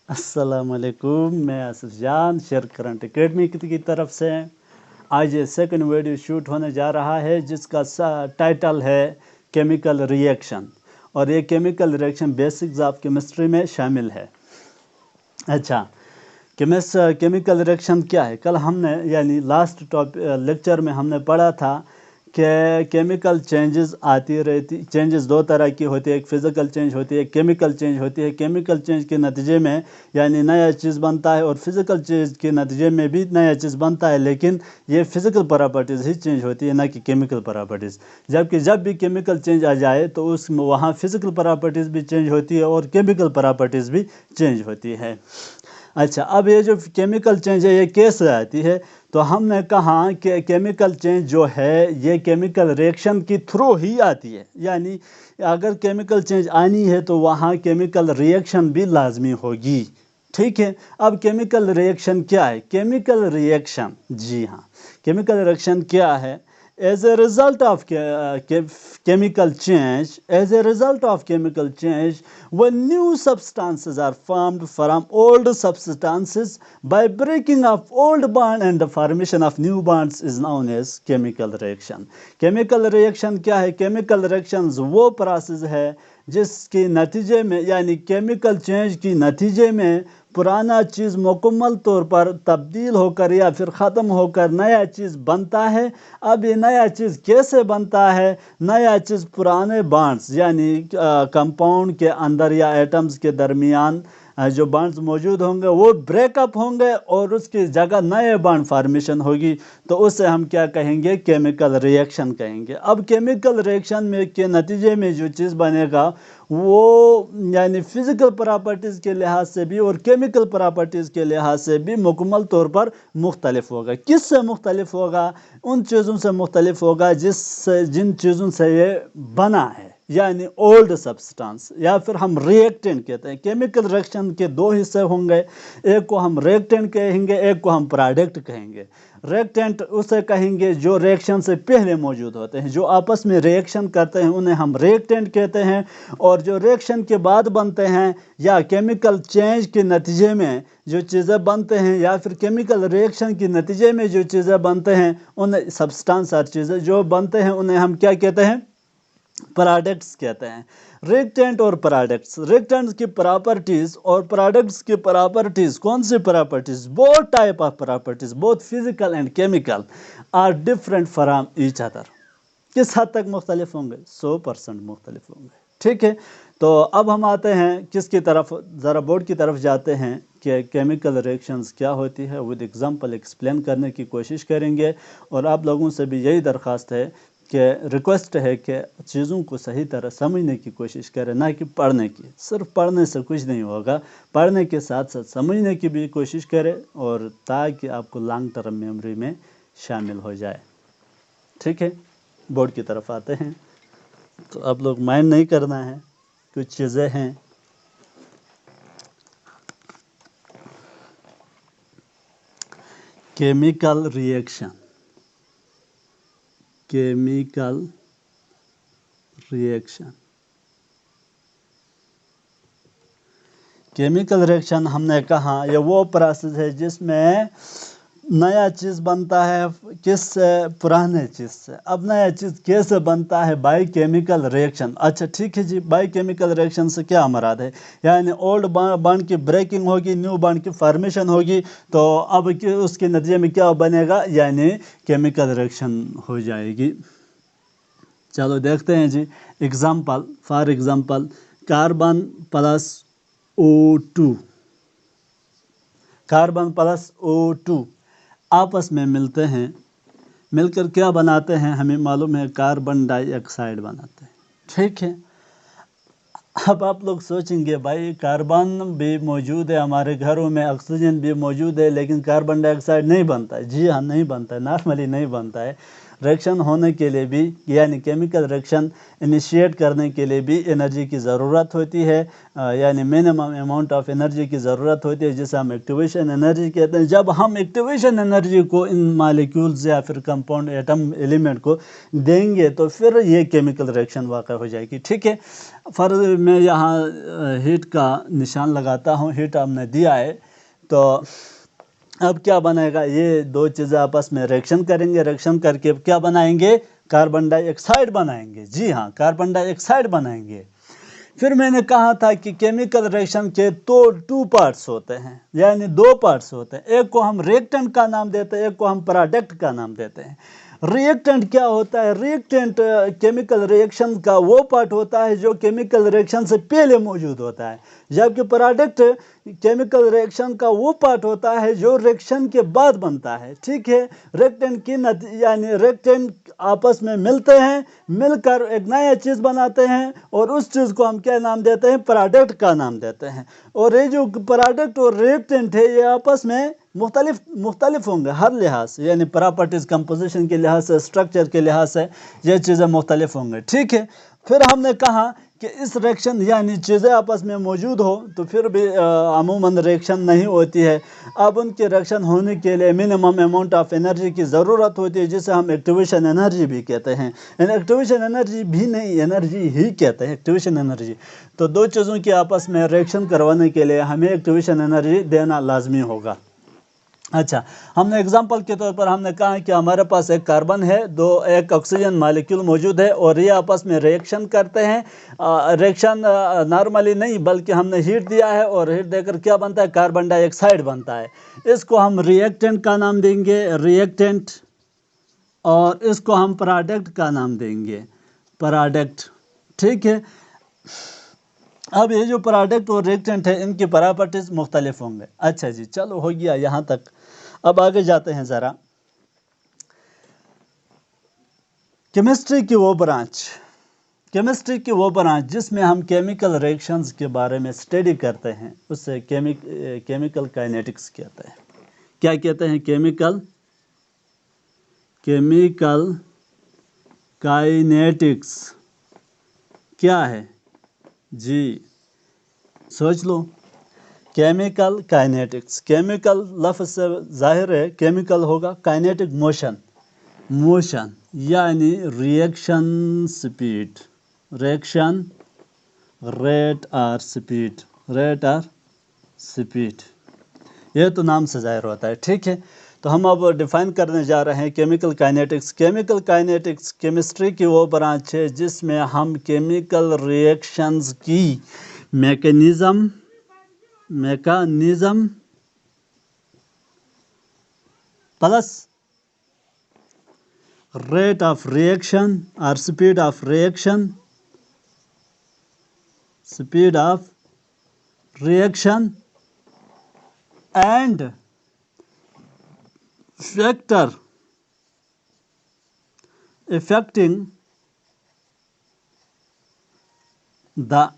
अस्सलाम वालेकुम, मैं आसिफ जान शेयर करंट एकेडमी की तरफ से। आज ये सेकंड वीडियो शूट होने जा रहा है जिसका टाइटल है केमिकल रिएक्शन, और ये chemical reaction basics of chemistry में शामिल है। अच्छा, केमिकल रिएक्शन क्या है? कल हमने यानी लास्ट लेक्चर में हमने पढ़ा था कि केमिकल चेंजेस आती रहती। चेंजेस दो तरह की होती है, एक फ़िज़िकल चेंज होती है, एक केमिकल चेंज होती है। केमिकल चेंज के नतीजे में यानी नया चीज़ बनता है, और फिज़िकल चेंज के नतीजे में भी नया चीज़ बनता है, लेकिन ये फ़िज़िकल प्रॉपर्टीज़ ही चेंज होती है, ना कि केमिकल प्रॉपर्टीज़। जबकि जब भी केमिकल चेंज आ जाए तो उसमें वहाँ फ़िज़िकल प्रॉपर्टीज़ भी चेंज होती है और केमिकल प्रॉपर्टीज़ भी चेंज होती है। अच्छा, अब ये जो केमिकल चेंज है ये कैसे आती है? तो हमने कहा कि केमिकल चेंज जो है ये केमिकल रिएक्शन के थ्रू ही आती है। यानी अगर केमिकल चेंज आनी है तो वहाँ केमिकल रिएक्शन भी लाजमी होगी। ठीक है, अब केमिकल रिएक्शन क्या है? केमिकल रिएक्शन, जी हाँ, केमिकल रिएक्शन क्या है? As a result of chemical change, when new substances are formed from old substances by breaking of old bond and the formation of new bonds is known as chemical reaction. Chemical reaction क्या है? Chemical reactions वो process है जिसके नतीजे में यानी chemical change की नतीजे में पुराना चीज़ मुकम्मल तौर पर तब्दील होकर या फिर ख़त्म होकर नया चीज़ बनता है। अब ये नया चीज़ कैसे बनता है? नया चीज़ पुराने बॉन्ड्स यानी कंपाउंड के अंदर या एटम्स के दरमियान जो बॉन्ड्स मौजूद होंगे वो ब्रेकअप होंगे और उसकी जगह नए बॉन्ड फार्मेशन होगी, तो उससे हम क्या कहेंगे? केमिकल रिएक्शन कहेंगे। अब केमिकल रिएक्शन में के नतीजे में जो चीज़ बनेगा वो यानी फ़िज़िकल प्रॉपर्टीज़ के लिहाज से भी और केमिकल प्रॉपर्टीज़ के लिहाज से भी मुकम्मल तौर पर मुख्तलिफ होगा। किससे मुख्तलिफ होगा? उन चीज़ों से मुख्तलिफ होगा जिन चीज़ों से ये बना है, यानी ओल्ड सब्सटेंस, या फिर हम रिएक्टेंट कहते हैं। केमिकल रिएक्शन के दो हिस्से होंगे, एक को हम रिएक्टेंट कहेंगे, एक को हम प्रोडक्ट कहेंगे। रिएक्टेंट उसे कहेंगे जो रिएक्शन से पहले मौजूद होते हैं, जो आपस में रिएक्शन करते हैं, उन्हें हम रिएक्टेंट कहते हैं। और जो रिएक्शन के बाद बनते हैं या केमिकल चेंज के नतीजे में जो चीज़ें बनते हैं या फिर केमिकल रिएक्शन के नतीजे में जो चीज़ें बनते हैं, उन सब्सटेंस और चीज़ें जो बनते हैं उन्हें हम क्या कहते हैं? प्रोडक्ट्स कहते हैं। रिएक्टेंट और प्रोडक्ट्स, रिएक्टेंट्स की प्रॉपर्टीज़ और प्रोडक्ट्स की प्रॉपर्टीज़, कौन सी properties? Both type of properties, both physical and chemical, are different from each other. किस हद तक मुख्तलिफ होंगे? 100% मुख्तलिफ होंगे। ठीक है, तो अब हम आते हैं किसकी तरफ, ज़रा बोर्ड की तरफ जाते हैं कि केमिकल रिएक्शंस क्या होती है। विद एग्जांपल एक्सप्लेन करने की कोशिश करेंगे, और आप लोगों से भी यही दरख्वास्त है कि रिक्वेस्ट है कि चीज़ों को सही तरह समझने की कोशिश करें, ना कि पढ़ने की। सिर्फ पढ़ने से कुछ नहीं होगा, पढ़ने के साथ साथ समझने की भी कोशिश करें, और ताकि आपको लॉन्ग टर्म मेमोरी में शामिल हो जाए। ठीक है, बोर्ड की तरफ आते हैं। तो आप लोग माइंड नहीं करना है, कुछ चीज़ें हैं। Chemical reaction, chemical reaction, chemical reaction हमने कहा ये वो प्रोसेस है जिसमें नया चीज़ बनता है। किससे? पुराने चीज़ से। अब नया चीज़ कैसे बनता है? By chemical reaction. अच्छा ठीक है जी, बाय केमिकल रिएक्शन से क्या मराद है? यानी ओल्ड बॉन्ड की ब्रेकिंग होगी, न्यू बॉन्ड की फॉर्मेशन होगी, तो अब उसके नतीजे में क्या बनेगा? यानी केमिकल रिएक्शन हो जाएगी। चलो देखते हैं जी। Example, for example, carbon plus O2, carbon plus O2 आपस में मिलते हैं, मिलकर क्या बनाते हैं? हमें मालूम है, कार्बन डाइऑक्साइड बनाते हैं। ठीक है, अब आप लोग सोचेंगे भाई कार्बन भी मौजूद है हमारे घरों में, ऑक्सीजन भी मौजूद है, लेकिन कार्बन डाइऑक्साइड नहीं बनता है। जी हाँ, नहीं बनता है, नॉर्मली नहीं बनता है। रिएक्शन होने के लिए भी यानी केमिकल रिएक्शन इनिशिएट करने के लिए भी एनर्जी की ज़रूरत होती है, यानी मिनिमम अमाउंट ऑफ एनर्जी की ज़रूरत होती है, जिसे हम एक्टिवेशन एनर्जी कहते हैं। जब हम एक्टिवेशन एनर्जी को इन मालिक्यूल्स या फिर कंपाउंड एटम एलिमेंट को देंगे तो फिर ये केमिकल रिएक्शन वाक़ हो जाएगी। ठीक है, फर्ज मैं यहाँ हीट का निशान लगाता हूँ, हीट हमने दिया है, तो अब क्या बनेगा, ये दो चीज़ें आपस में रिएक्शन करेंगे, रिएक्शन करके क्या बनाएंगे, कार्बन डाइऑक्साइड बनाएंगे। जी हाँ, कार्बन डाइऑक्साइड बनाएंगे। फिर मैंने कहा था कि केमिकल रिएक्शन के तो 2 पार्ट्स होते हैं, यानी 2 पार्ट्स होते हैं। एक को हम रिएक्टेंट का नाम देते हैं, एक को हम प्रोडक्ट का नाम देते हैं। रिएक्टेंट क्या होता है, रिएक्टेंट केमिकल रिएक्शन का वो पार्ट होता है जो केमिकल रिएक्शन से पहले मौजूद होता है, जबकि प्रोडक्ट केमिकल रिएक्शन का वो पार्ट होता है जो रिएक्शन के बाद बनता है। ठीक है, रिएक्टेंट की यानी रिएक्टेंट आपस में मिलते हैं, मिलकर एक नया चीज़ बनाते हैं और उस चीज़ को हम क्या नाम देते हैं, प्रोडक्ट का नाम देते हैं। और ये जो प्रोडक्ट और रिएक्टेंट है ये आपस में मुख्तलिफ होंगे हर लिहाज से, यानी प्रॉपर्टीज़ कंपोजिशन के लिहाज से, स्ट्रक्चर के लिहाज से ये चीज़ें मुख्तलिफ होंगे। ठीक है, फिर हमने कहा कि इस रिएक्शन यानी चीज़ें आपस में मौजूद हो तो फिर भी अमूमन रिएक्शन नहीं होती है। अब उनके रिएक्शन होने के लिए मिनिमम अमाउंट ऑफ एनर्जी की ज़रूरत होती है, जिसे हम एक्टिवेशन एनर्जी भी कहते हैं। एक्टिवेशन एनर्जी भी नहीं, एनर्जी ही कहते हैं, एक्टिवेशन एनर्जी। तो दो चीज़ों की आपस में रिएक्शन करवाने के लिए हमें एक्टिवेशन एनर्जी देना लाजमी होगा। अच्छा, हमने एग्जांपल के तौर पर हमने कहा कि हमारे पास एक कार्बन है, एक ऑक्सीजन मॉलिक्यूल मौजूद है और ये आपस में रिएक्शन करते हैं। रिएक्शन नॉर्मली नहीं बल्कि हमने हीट दिया है और हीट देकर क्या बनता है, कार्बन डाइऑक्साइड बनता है। इसको हम रिएक्टेंट का नाम देंगे, रिएक्टेंट, और इसको हम प्रोडक्ट का नाम देंगे, प्रोडक्ट। ठीक है, अब ये जो प्रोडक्ट और रिएक्टेंट है इनकी प्रॉपर्टीज़ मुख्तलिफ होंगे। अच्छा जी, चलो हो गया यहाँ तक। अब आगे जाते हैं ज़रा। केमिस्ट्री की वो ब्रांच जिसमें हम केमिकल रिएक्शंस के बारे में स्टडी करते हैं उससे केमिकल काइनेटिक्स कहते हैं। क्या कहते हैं, केमिकल काइनेटिक्स क्या है जी, सोच लो। केमिकल काइनेटिक्स, केमिकल लफ्ज़ से जाहिर है केमिकल होगा, काइनेटिक मोशन यानी रिएक्शन स्पीड, रिएक्शन रेट और स्पीड, ये तो नाम से जाहिर होता है। ठीक है, तो हम अब डिफ़ाइन करने जा रहे हैं chemical kinetics. Chemical kinetics chemistry की वो ब्रांच है जिसमें हम केमिकल रिएक्शंस की mechanism plus rate of reaction और speed of reaction and factor affecting the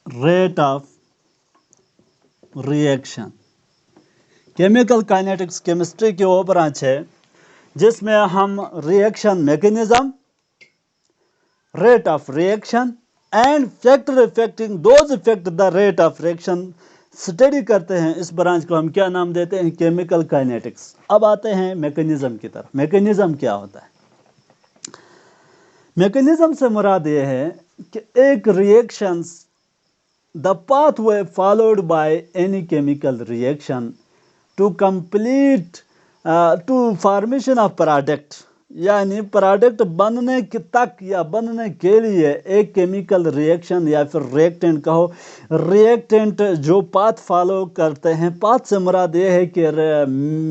rate of reaction। Chemical kinetics chemistry की वो ब्रांच है जिसमें हम reaction mechanism, rate of reaction and factor affecting those affect the rate of reaction study करते हैं। इस branch को हम क्या नाम देते हैं, केमिकल काइनेटिक्स। अब आते हैं मैकेनिज्म की तरफ। मैकेनिज्म क्या होता है, मैकेनिज्म से मुराद ये है कि एक reactions the pathway followed by any chemical reaction to complete to formation of product, यानी प्रोडक्ट बनने के तक या बनने के लिए एक केमिकल रिएक्शन या फिर रिएक्टेंट कहो, रिएक्टेंट जो पाथ फॉलो करते हैं, पाथ से मुराद ये है कि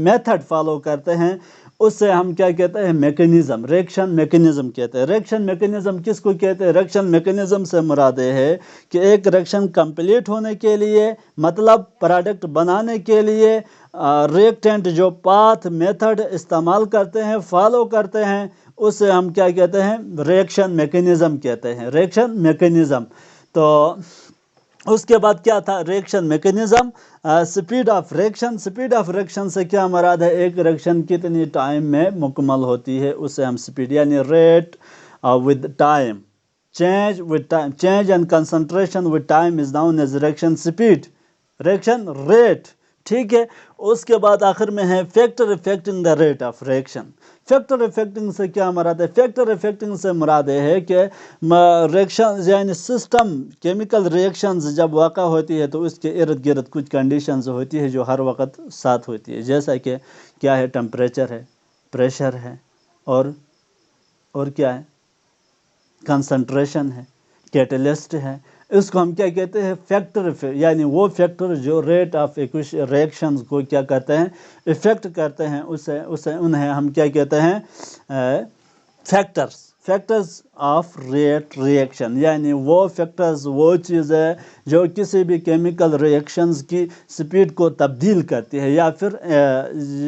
मेथड फॉलो करते हैं, उससे हम क्या कहते हैं, मैकेनिज्म, रिएक्शन मैकेनिज्म कहते हैं। रिएक्शन मैकेनिज्म किसको कहते हैं, रिएक्शन मैकेनिज्म से मुराद ये है कि एक रिएक्शन कंप्लीट होने के लिए मतलब प्रोडक्ट बनाने के लिए रिएक्टेंट जो पाथ मेथड इस्तेमाल करते हैं, फॉलो करते हैं, उससे हम क्या कहते हैं, रिएक्शन मैकेनिज्म कहते हैं, रिएक्शन मैकेनिज्म। तो اس کے بعد کیا تھا reaction mechanism, speed of reaction. Speed of reaction سے کیا مراد ہے؟ ایک ریئیکشن کتنی ٹائم میں مکمل ہوتی ہے، اسے ہم سپیڈ یعنی rate with time. Change with time, change and concentration with time is known as reaction speed, reaction rate. ٹھیک ہے. اس کے بعد آخر میں ہے factor affecting the rate of reaction. Factor affecting سے کیا مراد ہے؟ فیکٹر افیکٹنگ سے مراد یہ ہے کہ ریئیکشن یعنی سسٹم کیمیکل ریئیکشنز جب واقع ہوتی ہے تو اس کے ارد گرد کچھ کنڈیشنز ہوتی ہے جو ہر وقت ساتھ ہوتی ہے، جیسا کہ کیا ہے؟ ٹمپریچر ہے، پریشر ہے، اور کیا ہے؟ کنسنٹریشن ہے، کیٹلسٹ ہے. اس کو ہم کیا کہتے ہیں؟ فیکٹر. یعنی وہ فیکٹر جو ریٹ آف ریئیکشنز کو کیا کرتے ہیں؟ افیکٹ کرتے ہیں. انہیں ہم کیا کہتے ہیں؟ Factors of rate reaction. یعنی وہ فیکٹرز، وہ چیزیں جو کسی بھی کیمیکل ریئیکشنز کی سپیڈ کو تبدیل کرتی ہے، یا پھر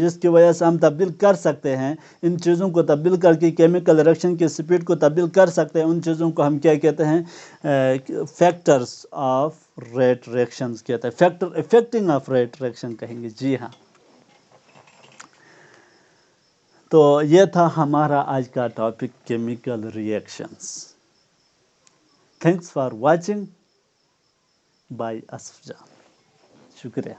جس کی وجہ سے ہم تبدیل کر سکتے ہیں، ان چیزوں کو تبدیل کر کے کیمیکل ریئیکشن کی سپیڈ کو تبدیل کر سکتے ہیں. ان چیزوں کو ہم کیا کہتے ہیں؟ فیکٹرز آف ریٹ ریئیکشنز کہتے ہیں. Factor affecting of rate reaction کہیں گے. جی ہاں. تو یہ تھا ہمارا آج کا topic chemical reactions. Thanks for watching. Bye اسف جان. شکریہ.